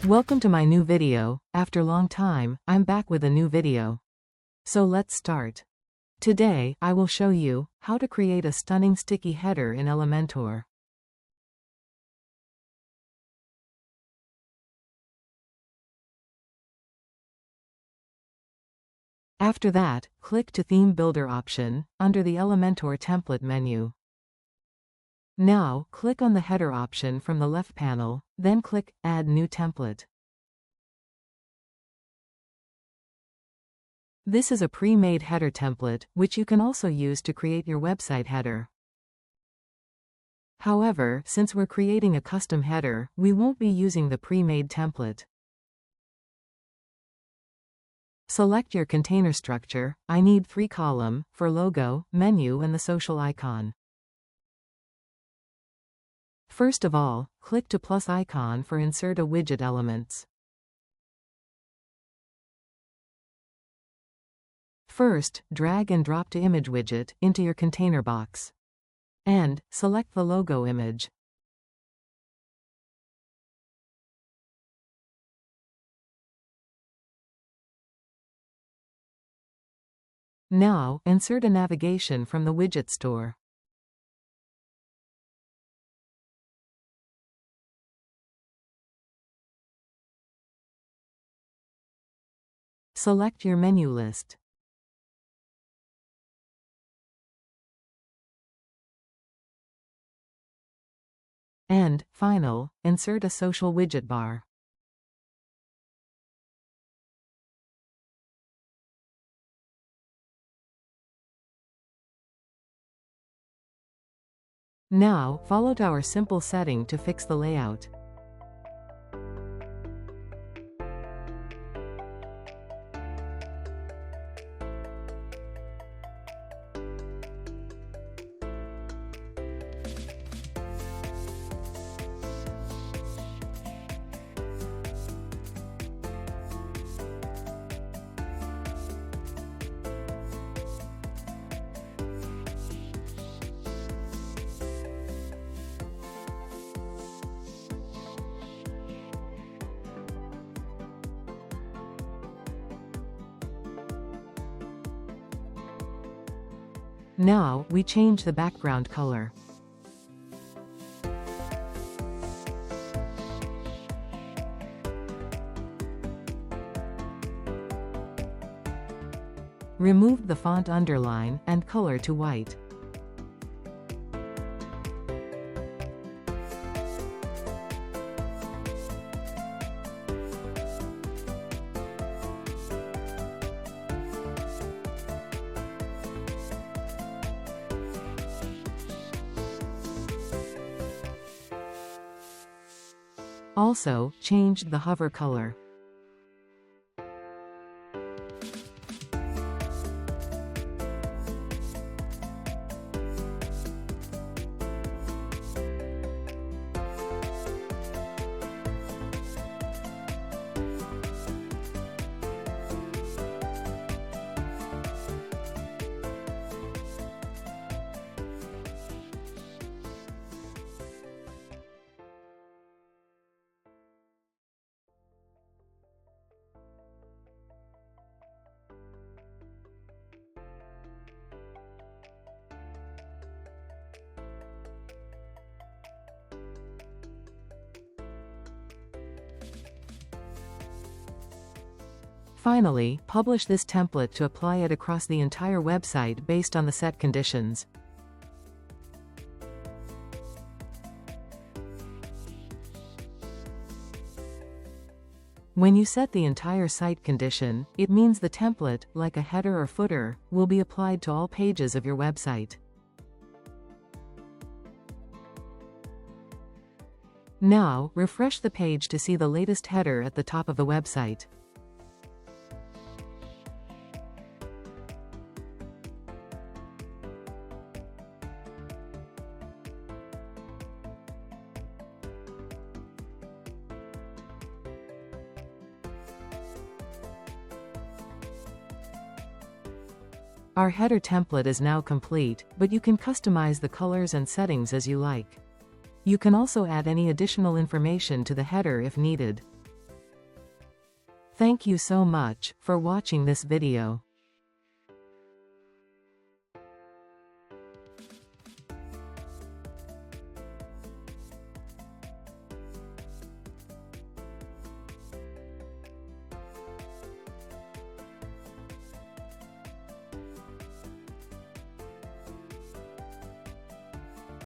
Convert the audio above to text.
Welcome to my new video. After long time, I'm back with a new video. So let's start. Today, I will show you how to create a stunning sticky header in Elementor. After that, click to Theme Builder option under the Elementor template menu. Now, click on the header option from the left panel, then click Add New Template. This is a pre-made header template, which you can also use to create your website header. However, since we're creating a custom header, we won't be using the pre-made template. Select your container structure. I need 3 columns for logo, menu and the social icon. First of all, click to plus icon for insert a widget elements. First, drag and drop to image widget into your container box. And select the logo image. Now, insert a navigation from the widget store. Select your menu list. And, final, insert a social widget bar. Now, follow our simple setting to fix the layout. Now, we change the background color. Remove the font underline and color to white. Also, change the hover color. Finally, publish this template to apply it across the entire website based on the set conditions. When you set the entire site condition, it means the template, like a header or footer, will be applied to all pages of your website. Now, refresh the page to see the latest header at the top of the website. Our header template is now complete, but you can customize the colors and settings as you like. You can also add any additional information to the header if needed. Thank you so much for watching this video.